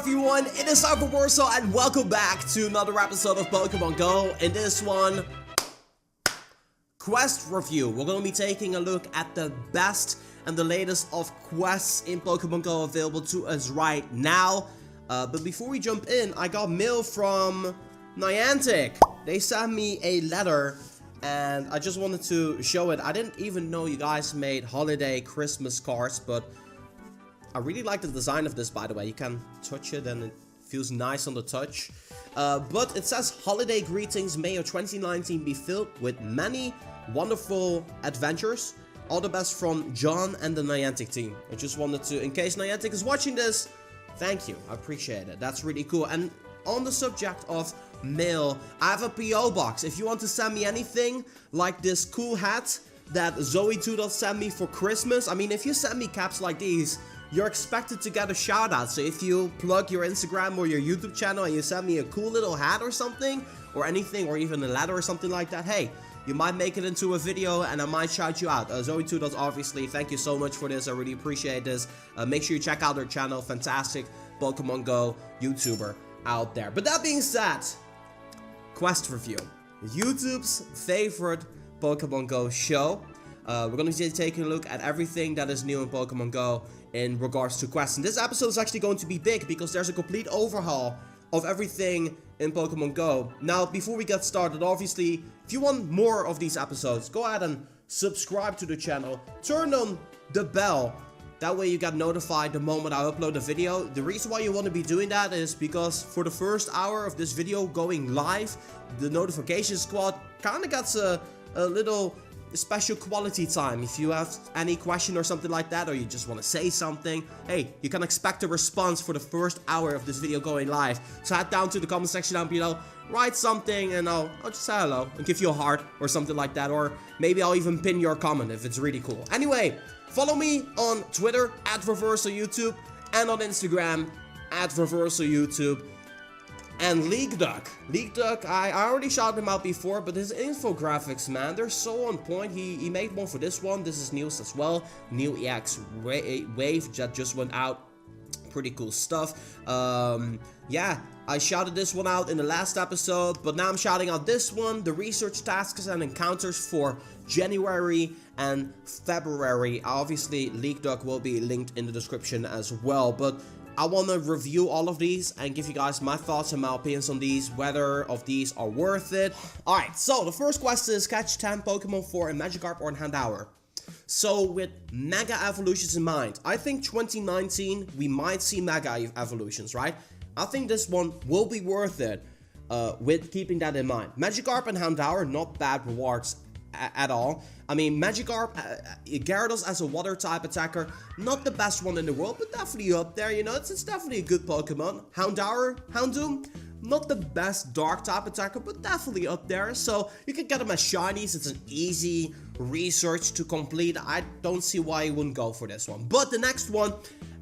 everyone, it is time for Warsaw and welcome back to another episode of Pokemon Go. In this one, quest review. We're going to be taking a look at the best and the latest of quests in Pokemon Go available to us right now. But before we jump in, I got mail from Niantic. They sent me a letter and I just wanted to show it. I didn't even know you guys made holiday Christmas cards, but I really like the design of this, by the way. You can touch it and it feels nice on the touch. But it says, holiday greetings, may your 2019 be filled with many wonderful adventures. All the best from John and the Niantic team. I just wanted to, in case Niantic is watching this, thank you. I appreciate it. That's really cool. And on the subject of mail, I have a PO box. If you want to send me anything like this cool hat that ZoëTwoDots sent me for Christmas. I mean, if you send me caps like these, you're expected to get a shout out. So if you plug your Instagram or your YouTube channel and you send me a cool little hat or something, or anything, or even a letter or something like that, hey, you might make it into a video and I might shout you out. ZoëTwoDots, obviously, thank you so much for this. I really appreciate this. Make sure you check out their channel. Fantastic Pokemon Go YouTuber out there. But that being said, quest review. YouTube's favorite Pokemon Go show. We're going to be taking a look at everything that is new in Pokemon Go in regards to quests. And this episode is actually going to be big because there's a complete overhaul of everything in Pokemon Go. Now, before we get started, obviously, if you want more of these episodes, go ahead and subscribe to the channel. Turn on the bell. That way you get notified the moment I upload a video. The reason why you want to be doing that is because for the first hour of this video going live, the notification squad kind of gets a little special quality time. If you have any question or something like that, or you just want to say something, hey, you can expect a response for the first hour of this video going live. So head down to the comment section down below, write something, and I'll just say hello and give you a heart or something like that, or maybe I'll even pin your comment if it's really cool. Anyway, follow me on Twitter @ReversalYouTube and on Instagram @ReversalYouTube. And LeakDuck, I already shouted him out before, but his infographics, man, they're so on point. He made one for this one. This is news as well. New EX wave that just went out. Pretty cool stuff. Yeah, I shouted this one out in the last episode, but now I'm shouting out this one. The research tasks and encounters for January and February. Obviously, LeakDuck will be linked in the description as well, but I want to review all of these and give you guys my thoughts and my opinions on these, whether of these are worth it. Alright, so the first quest is catch 10 Pokemon for a Magikarp or a Houndour. So with Mega Evolutions in mind, I think 2019 we might see Mega Evolutions, right? I think this one will be worth it with keeping that in mind. Magikarp and Houndour, not bad rewards at all. I mean, Magikarp, Gyarados as a water type attacker, not the best one in the world, but definitely up there, you know, it's definitely a good Pokemon. Houndoom, not the best dark type attacker, but definitely up there. So you can get them as shinies. It's an easy research to complete. I don't see why you wouldn't go for this one. But the next one,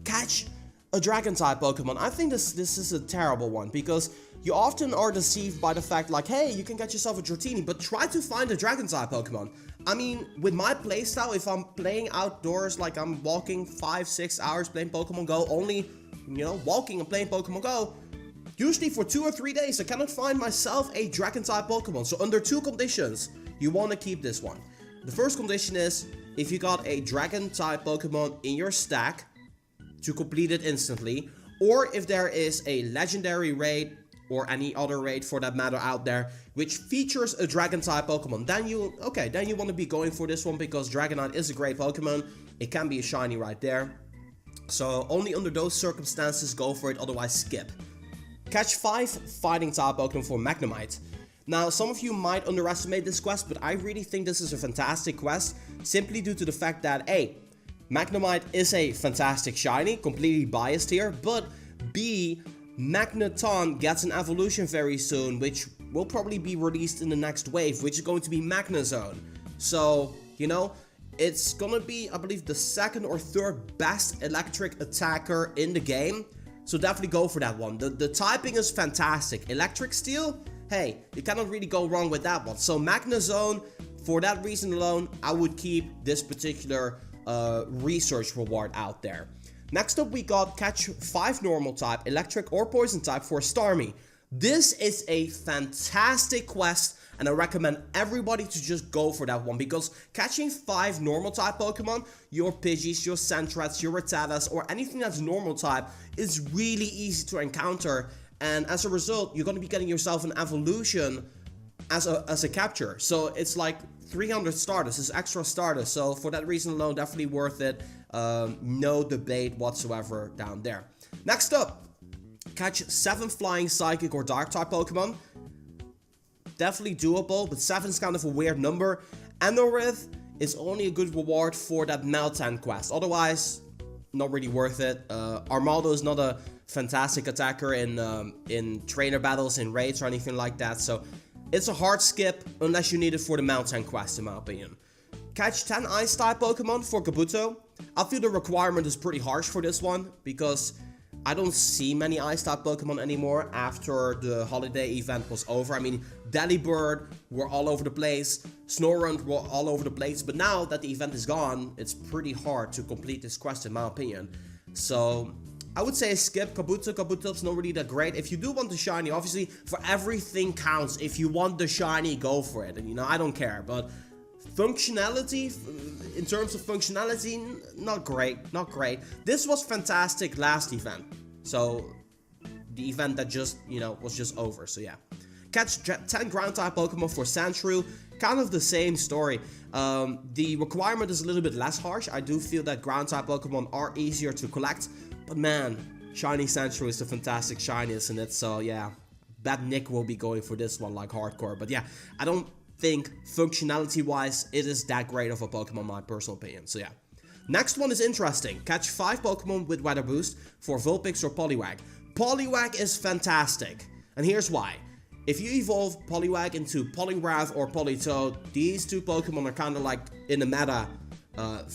catch a dragon type Pokemon. I think this is a terrible one because you often are deceived by the fact like, hey, you can get yourself a Dratini, but try to find a dragon type Pokemon. I mean, with my playstyle, if I'm playing outdoors, like I'm walking 5-6 hours playing Pokemon Go, only, you know, walking and playing Pokemon Go, usually for 2 or 3 days, I cannot find myself a dragon type Pokemon. So under 2 conditions, you want to keep this one. The first condition is if you got a dragon type Pokemon in your stack to complete it instantly, or if there is a legendary raid or any other raid for that matter out there which features a dragon type Pokemon, then you want to be going for this one because Dragonite is a great Pokemon. It can be a shiny right there. So only under those circumstances go for it, otherwise skip. Catch 5 fighting type Pokemon for Magnemite. Now, some of you might underestimate this quest, but I really think this is a fantastic quest simply due to the fact that A, Magnemite is a fantastic shiny, completely biased here, but B, Magneton gets an evolution very soon, which will probably be released in the next wave, which is going to be Magnezone. So, you know, it's gonna be, I believe, the 2nd or 3rd best electric attacker in the game. So definitely go for that one. The typing is fantastic. Electric Steel, hey, you cannot really go wrong with that one. So Magnezone, for that reason alone, I would keep this particular research reward out there. Next up, we got catch 5 normal type, electric or poison type for Starmie. This is a fantastic quest, and I recommend everybody to just go for that one, because catching 5 normal type Pokemon, your Pidgeys, your Sentrets, your Rattatas, or anything that's normal type is really easy to encounter, and as a result, you're going to be getting yourself an evolution as a capture. So it's like 300 Stardust, is extra Stardust, so for that reason alone, definitely worth it. No debate whatsoever down there. Next up, catch 7 flying psychic or dark type Pokemon. Definitely doable, but 7 is kind of a weird number. Anorith is only a good reward for that Mailtime quest, otherwise not really worth it. Armaldo is not a fantastic attacker in trainer battles, in raids or anything like that, so it's a hard skip unless you need it for the Mailtime quest, in my opinion. Catch 10 ice type Pokemon for Kabuto. I feel the requirement is pretty harsh for this one, because I don't see many ice type Pokemon anymore after the holiday event was over. I mean, Delibird were all over the place, Snorunt were all over the place, but now that the event is gone, it's pretty hard to complete this quest, in my opinion. So I would say skip Kabuto. Kabuto's not really that great. If you do want the shiny, obviously, for everything counts. If you want the shiny, go for it. And, you know, I don't care. But functionality, in terms of functionality, not great. Not great. This was fantastic last event. So, the event that just, you know, was just over. So, yeah. Catch 10 ground type Pokemon for Sandshrew. Kind of the same story. The requirement is a little bit less harsh. I do feel that ground type Pokemon are easier to collect. But man, shiny Sandshrew is a fantastic shiny, isn't it? So yeah, bet Nick will be going for this one like hardcore. But yeah, I don't think functionality wise it is that great of a Pokemon, in my personal opinion. So yeah. Next one is interesting. Catch 5 Pokemon with Weather Boost for Vulpix or Poliwag. Poliwag is fantastic. And here's why. If you evolve Poliwag into Poliwrath or Politoed, these 2 Pokemon are kind of like in the meta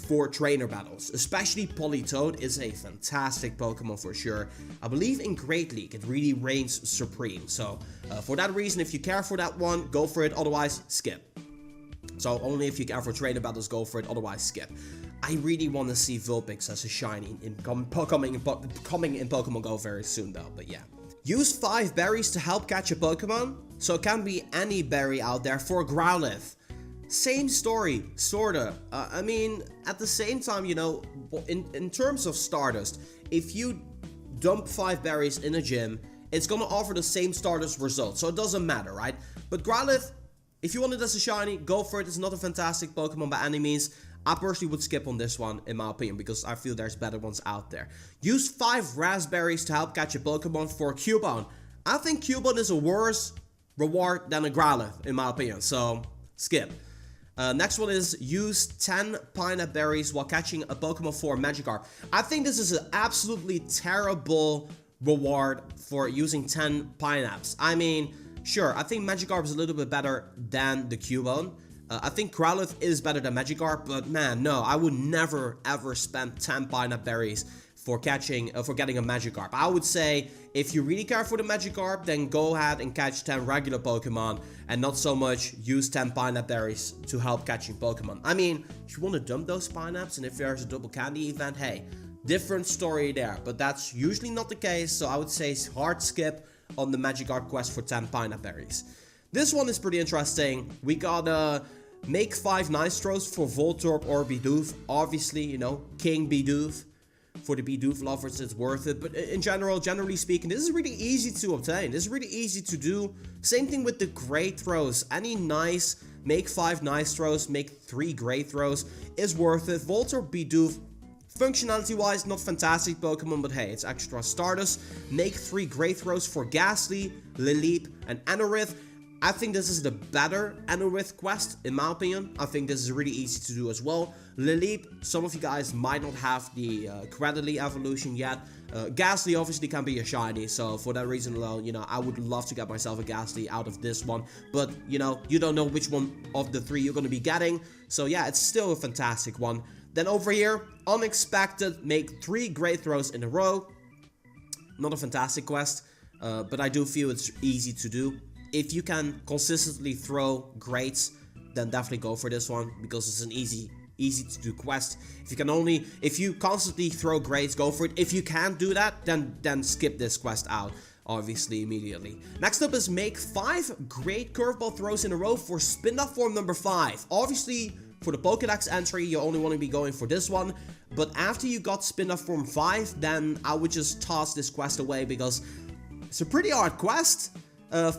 for trainer battles. Especially Politoed is a fantastic Pokemon for sure. I believe in Great League it really reigns supreme. So for that reason, if you care for that one, go for it. Otherwise, skip. So only if you care for trainer battles, go for it. Otherwise, skip. I really want to see Vulpix as a shiny coming in Pokemon Go very soon though. But yeah. Use 5 berries to help catch a Pokemon. So it can be any berry out there for Growlithe. Same story, sorta. I mean, at the same time, you know, in terms of Stardust, if you dump 5 berries in a gym, it's gonna offer the same Stardust result, so it doesn't matter, right? But Growlithe, if you want it as a shiny, go for it. It's not a fantastic Pokemon by any means. I personally would skip on this one, in my opinion, because I feel there's better ones out there. Use 5 raspberries to help catch a Pokemon for Cubone. I think Cubone is a worse reward than a Growlithe, in my opinion, so skip. Next one is use 10 pineapple berries while catching a Pokemon for Magikarp. I think this is an absolutely terrible reward for using 10 pineapples. I mean, sure, I think Magikarp is a little bit better than the Cubone. I think Growlithe is better than Magikarp, but man, no, I would never ever spend 10 pineapple berries for getting a Magikarp. I would say, if you really care for the Magikarp, then go ahead and catch 10 regular Pokemon, and not so much use 10 pineapple berries to help catching Pokemon. I mean, if you want to dump those pineapples, and if there's a double candy event, hey, different story there, but that's usually not the case, so I would say hard skip on the Magikarp quest for 10 pineapple berries. This one is pretty interesting. We gotta make 5 Nystros for Voltorb or Bidoof. Obviously, you know, King Bidoof. For the Bidoof lovers, it's worth it. But in general, generally speaking, this is really easy to obtain. This is really easy to do. Same thing with the Great Throws. Any nice, make 5 nice throws, make 3 Great Throws is worth it. Voltorb, Bidoof, functionality-wise, not fantastic Pokemon, but hey, it's extra Stardust. Make 3 Great Throws for Ghastly, Lileep, and Anorith. I think this is the better Anorith quest, in my opinion. I think this is really easy to do as well. Lileep, some of you guys might not have the Creditly evolution yet. Ghastly obviously can be a shiny, so for that reason alone, you know, I would love to get myself a Ghastly out of this one. But, you know, you don't know which one of the 3 you're going to be getting. So yeah, it's still a fantastic one. Then over here, Unexpected, make 3 Great Throws in a row. Not a fantastic quest, but I do feel it's easy to do. If you can consistently throw greats, then definitely go for this one, because it's an easy easy to do quest. If you constantly throw grades, go for it. If you can't do that, then skip this quest out, obviously, immediately. Next up is make 5 great curveball throws in a row for spin-off form number 5. Obviously, for the Pokédex entry, you only want to be going for this one. But after you got spin-off form 5, then I would just toss this quest away because it's a pretty hard quest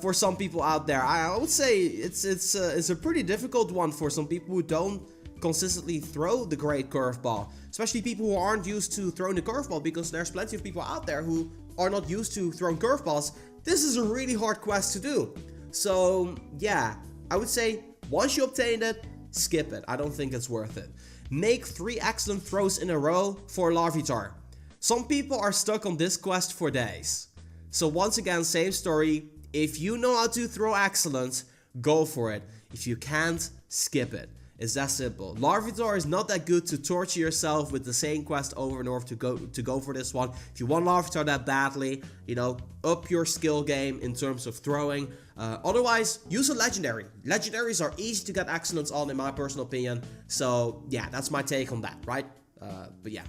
for some people out there. I would say it's a pretty difficult one for some people who don't consistently throw the great curveball. Especially people who aren't used to throwing the curveball, because there's plenty of people out there who are not used to throwing curveballs. This is a really hard quest to do. So yeah, I would say once you obtain it, skip it. I don't think it's worth it. Make 3 excellent throws in a row for Larvitar. Some people are stuck on this quest for days. So once again, same story. If you know how to throw excellent, go for it. If you can't, skip it. It's that simple. Larvitar is not that good to torture yourself with the same quest over and over to go for this one. If you want Larvitar that badly, you know, up your skill game in terms of throwing. Otherwise, use a legendary. Legendaries are easy to get excellence on, in my personal opinion. So yeah, that's my take on that, right? But yeah,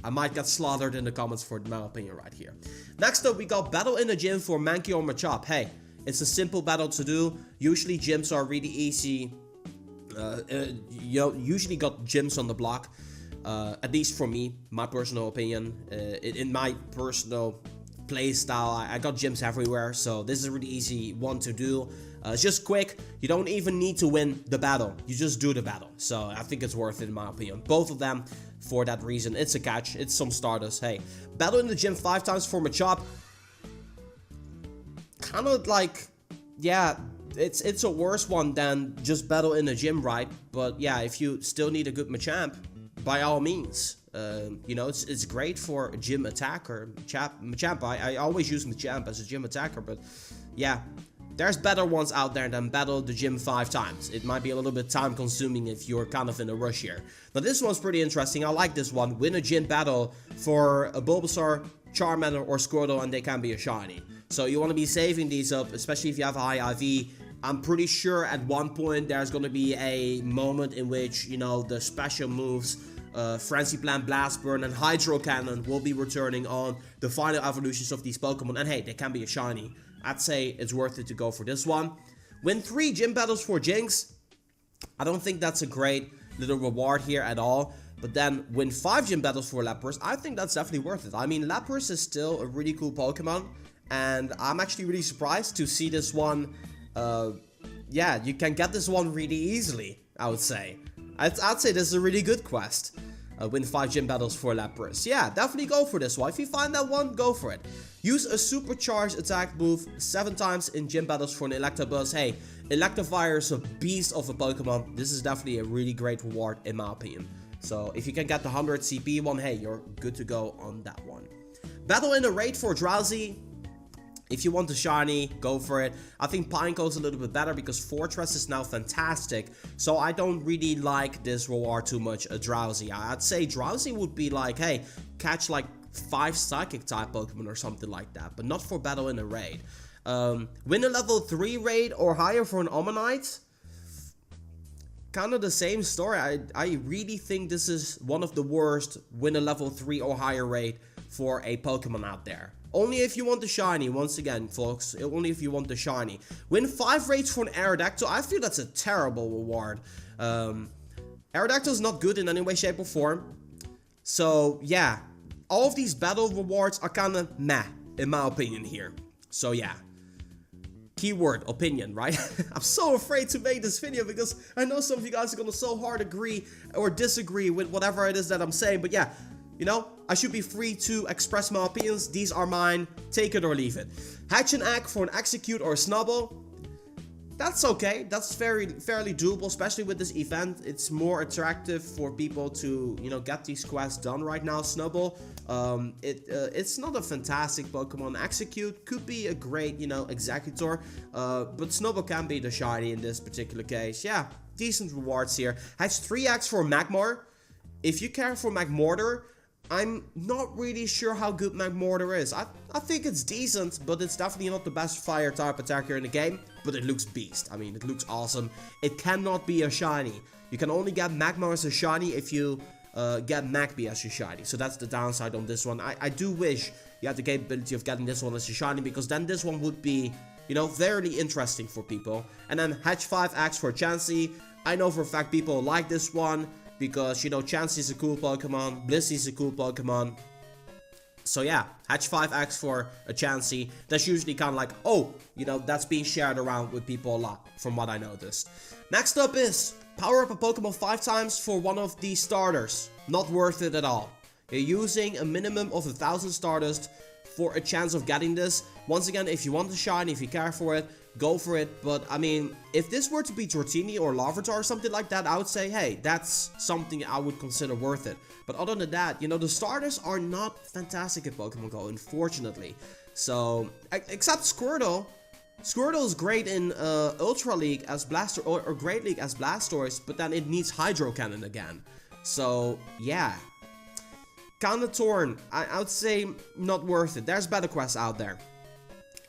I might get slaughtered in the comments for my opinion right here. Next up, we got battle in the gym for Mankey or Machop. Hey, it's a simple battle to do. Usually gyms are really easy. You usually got gyms on the block, at least for me, my personal opinion. In my personal play style, I got gyms everywhere, so this is a really easy one to do. It's just quick. You don't even need to win the battle, you just do the battle. So I think it's worth it, in my opinion. Both of them, for that reason. It's a catch, it's some Stardust. Hey, battle in the gym 5 times for Machop. Kind of like, yeah, it's a worse one than just battle in the gym, right? But yeah, if you still need a good Machamp, by all means. You know, it's great for a gym attacker. Machamp, I always use Machamp as a gym attacker, but yeah, there's better ones out there than battle the gym 5 times. It might be a little bit time consuming if you're kind of in a rush here. But this one's pretty interesting. I like this one. Win a gym battle for a Bulbasaur, Charmander, or Squirtle, and they can be a shiny. So you want to be saving these up, especially if you have a high IV. I'm pretty sure at one point there's going to be a moment in which, you know, the special moves, Frenzy Plant, Blast Burn, and Hydro Cannon will be returning on the final evolutions of these Pokemon. And hey, they can be a shiny. I'd say it's worth it to go for this one. Win 3 gym battles for Jinx. I don't think that's a great little reward here at all. But then win 5 gym battles for Lapras. I think that's definitely worth it. I mean, Lapras is still a really cool Pokemon. And I'm actually really surprised to see this one. Yeah, you can get this one really easily, I would say. I'd say this is a really good quest. Win 5 gym battles for Lapras. Yeah, definitely go for this one. If you find that one, go for it. Use a supercharged attack move 7 times in gym battles for an Electabuzz. Hey, Electivire is a beast of a Pokemon. This is definitely a really great reward, in my opinion. So if you can get the 100 CP one, hey, you're good to go on that one. Battle in the raid for Drowsy. If you want the shiny, go for it. I think Pineco's a little bit better because Fortress is now fantastic. So I don't really like this reward too much, a Drowsy. I'd say Drowsy would be like, hey, catch like 5 Psychic type Pokemon or something like that. But not for battle in a raid. Win a level 3 raid or higher for an Omanyte. Kind of the same story. I really think this is one of the worst win a level 3 or higher raid for a Pokemon out there. Only if you want the shiny, once again, folks. Only if you want the shiny. Win 5 raids for an Aerodactyl. I feel that's a terrible reward. Aerodactyl is not good in any way, shape, or form. So, yeah. All of these battle rewards are kind of meh, in my opinion here. So, yeah. Keyword, opinion, right? I'm so afraid to make this video because I know some of you guys are going to so hard agree or disagree with whatever it is that I'm saying. But yeah. You know, I should be free to express my opinions. These are mine. Take it or leave it. Hatch an egg for an Execute or a Snubble. That's okay. That's fairly doable, especially with this event. It's more attractive for people to, you know, get these quests done right now. Snubble, it's not a fantastic Pokemon. Execute could be a great, you know, Executor. But Snubble can be the shiny in this particular case. Yeah, decent rewards here. Hatch 3 eggs for Magmar. If you care for Magmortar, I'm not really sure how good Magmortar is. I think it's decent, but it's definitely not the best fire type attacker in the game. But it looks beast. I mean, it looks awesome. It cannot be a shiny. You can only get Magmar as a shiny if you get Magby as your shiny. So that's the downside on this one. I do wish you had the capability of getting this one as a shiny, because then this one would be, you know, very interesting for people. And then Hatch 5X for Chansey. I know for a fact people like this one, because, you know, Chansey is a cool Pokemon, Blissey is a cool Pokemon. So yeah, Hatch 5X for a Chansey. That's usually kind of like, oh, you know, that's being shared around with people a lot, from what I noticed. Next up is power up a Pokemon 5 times for one of these starters. Not worth it at all. You're using a minimum of 1,000 Stardust for a chance of getting this. Once again, if you want the shiny, if you care for it, go for it. But I mean, if this were to be Dratini or Larvitar or something like that, I would say, hey, that's something I would consider worth it. But other than that, you know, the starters are not fantastic at Pokemon Go, unfortunately. So, except Squirtle. Squirtle is great in Ultra League as Blaster, or Great League as Blastoise, but then it needs Hydro Cannon again. So, yeah. Kinda torn. I would say not worth it. There's better quests out there.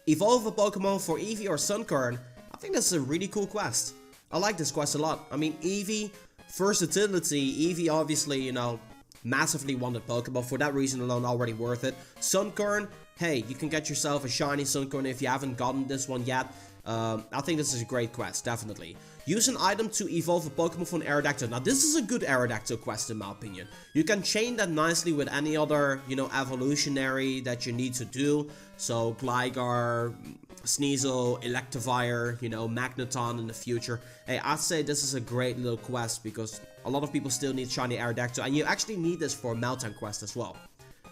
Evolve a Pokemon for Eevee or Sunkern. I think that's a really cool quest. I like this quest a lot. I mean, Eevee, versatility. Eevee obviously, you know, massively wanted Pokemon. For that reason alone, already worth it. Sunkern, hey, you can get yourself a shiny Sunkern if you haven't gotten this one yet. I think this is a great quest, definitely. Use an item to evolve a Pokemon from Aerodactyl. Now, this is a good Aerodactyl quest in my opinion. You can chain that nicely with any other, you know, evolutionary that you need to do. So, Gligar, Sneasel, Electivire, you know, Magneton in the future. Hey, I'd say this is a great little quest because a lot of people still need shiny Aerodactyl. And you actually need this for a Mailtime quest as well.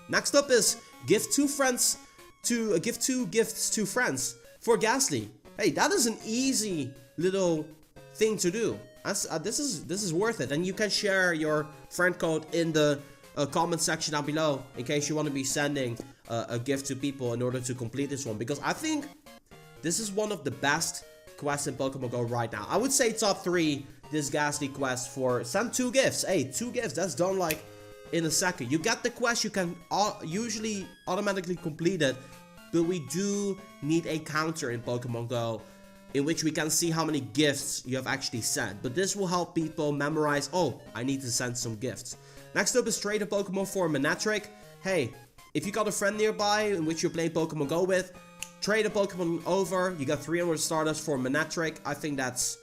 Next up is give two gifts to friends for Ghastly. Hey, that is an easy little thing to do. This is worth it, and you can share your friend code in the comment section down below in case you want to be sending a gift to people in order to complete this one, because I think this is one of the best quests in Pokemon Go right now. I would say top 3 this Ghastly quest for send 2 gifts. Hey, 2 gifts, that's done like in a second. You get the quest, you can usually automatically complete it. But we do need a counter in Pokemon Go in which we can see how many gifts you have actually sent. But this will help people memorize, oh, I need to send some gifts. Next up is trade a Pokemon for a Manectric. Hey, if you got a friend nearby in which you're playing Pokemon Go with, trade a Pokemon over. You got 300 Stardust for a Manectric. I think that's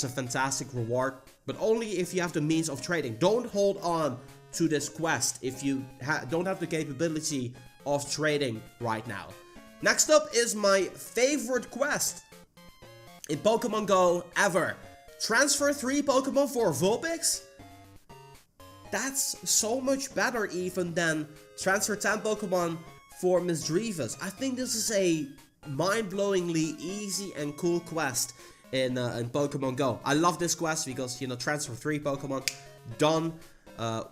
a fantastic reward. But only if you have the means of trading. Don't hold on to this quest if you don't have the capability of trading right now. Next up is my favorite quest in Pokemon Go ever. Transfer 3 Pokemon for Vulpix? That's so much better even than transfer 10 Pokemon for Misdreavus. I think this is a mind-blowingly easy and cool quest in Pokemon Go. I love this quest because, you know, transfer 3 Pokemon, done.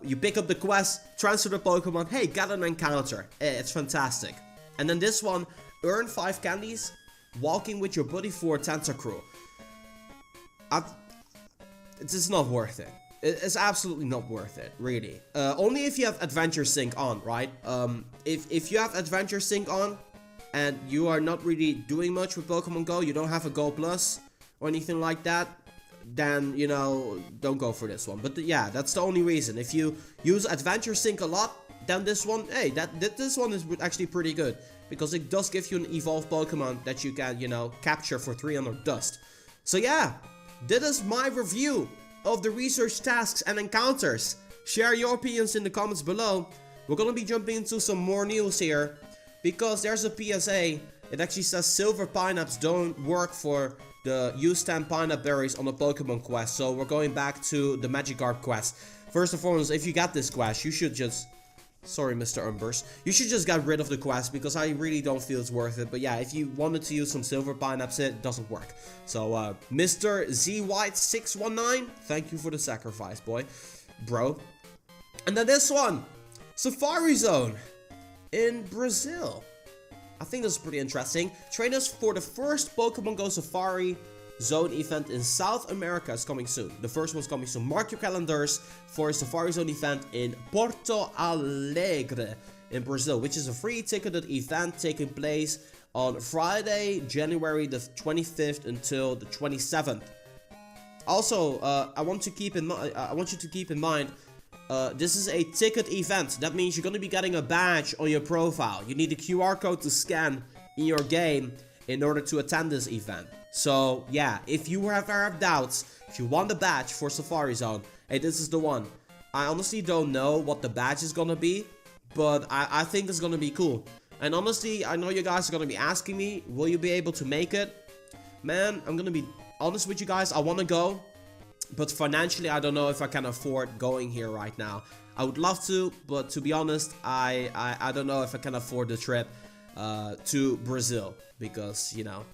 You pick up the quest, transfer the Pokemon, hey, get an encounter. It's fantastic. And then this one, earn 5 candies, walking with your buddy for Tentacruel. It's not worth it. It's absolutely not worth it, really. Only if you have Adventure Sync on, right? If you have Adventure Sync on, and you are not really doing much with Pokemon Go, you don't have a Go Plus, or anything like that, then, you know, don't go for this one. But yeah, that's the only reason. If you use Adventure Sync a lot, then this one, hey, this one is actually pretty good. Because it does give you an evolved Pokemon that you can, you know, capture for 300 dust. So yeah, this is my review of the research tasks and encounters. Share your opinions in the comments below. We're gonna be jumping into some more news here. Because there's a PSA. It actually says silver pineapples don't work for the use 10 pineapple berries on a Pokemon quest. So we're going back to the Magikarp quest. First and foremost, if you got this quest, you should just... Sorry, Mr. Umbers. You should just get rid of the quest because I really don't feel it's worth it. But yeah, if you wanted to use some silver pineapples, it doesn't work. So, Mr. ZWhite619, thank you for the sacrifice, boy. Bro. And then this one. Safari Zone. In Brazil. I think this is pretty interesting. Trainers for the first Pokemon Go Safari Zone event in South America is coming soon. The first one's coming soon. Mark your calendars for a Safari Zone event in Porto Alegre in Brazil, which is a free ticketed event taking place on Friday, January the 25th until the 27th. Also, I want you to keep in mind, this is a ticket event. That means you're going to be getting a badge on your profile. You need a QR code to scan in your game in order to attend this event. So, yeah, if you have doubts, if you want the badge for Safari Zone, hey, this is the one. I honestly don't know what the badge is going to be, but I think it's going to be cool. And honestly, I know you guys are going to be asking me, will you be able to make it? Man, I'm going to be honest with you guys, I want to go. But financially, I don't know if I can afford going here right now. I would love to, but to be honest, I don't know if I can afford the trip to Brazil. Because, you know,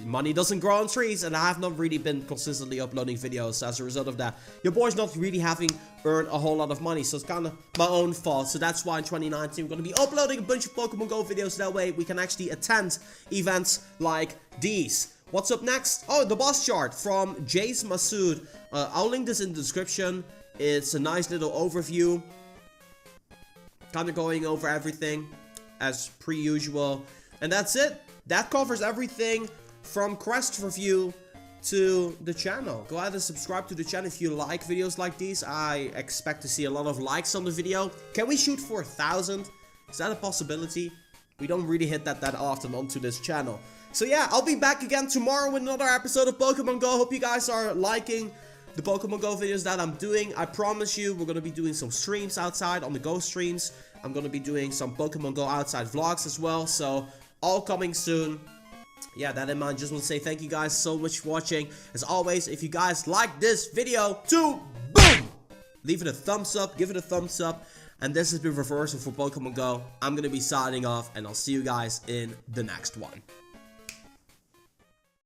money doesn't grow on trees, and I have not really been consistently uploading videos as a result of that. Your boy's not really having earned a whole lot of money, so it's kind of my own fault. So that's why in 2019 we're going to be uploading a bunch of Pokemon Go videos. That way we can actually attend events like these. What's up next? Oh, the boss chart from JaceMasood. I'll link this in the description. It's a nice little overview. Kind of going over everything as per usual. And that's it. That covers everything from Quest Review to the channel. Go ahead and subscribe to the channel if you like videos like these. I expect to see a lot of likes on the video. Can we shoot for 1,000? Is that a possibility? We don't really hit that often onto this channel. So yeah, I'll be back again tomorrow with another episode of Pokemon Go. Hope you guys are liking the Pokemon Go videos that I'm doing. I promise you, we're going to be doing some streams outside on the Go streams. I'm going to be doing some Pokemon Go outside vlogs as well. So all coming soon. Yeah, that in mind, just want to say thank you guys so much for watching. As always, if you guys like this video, boom, leave it a thumbs up, give it a thumbs up. And this has been Reversal for Pokemon Go. I'm going to be signing off, and I'll see you guys in the next one.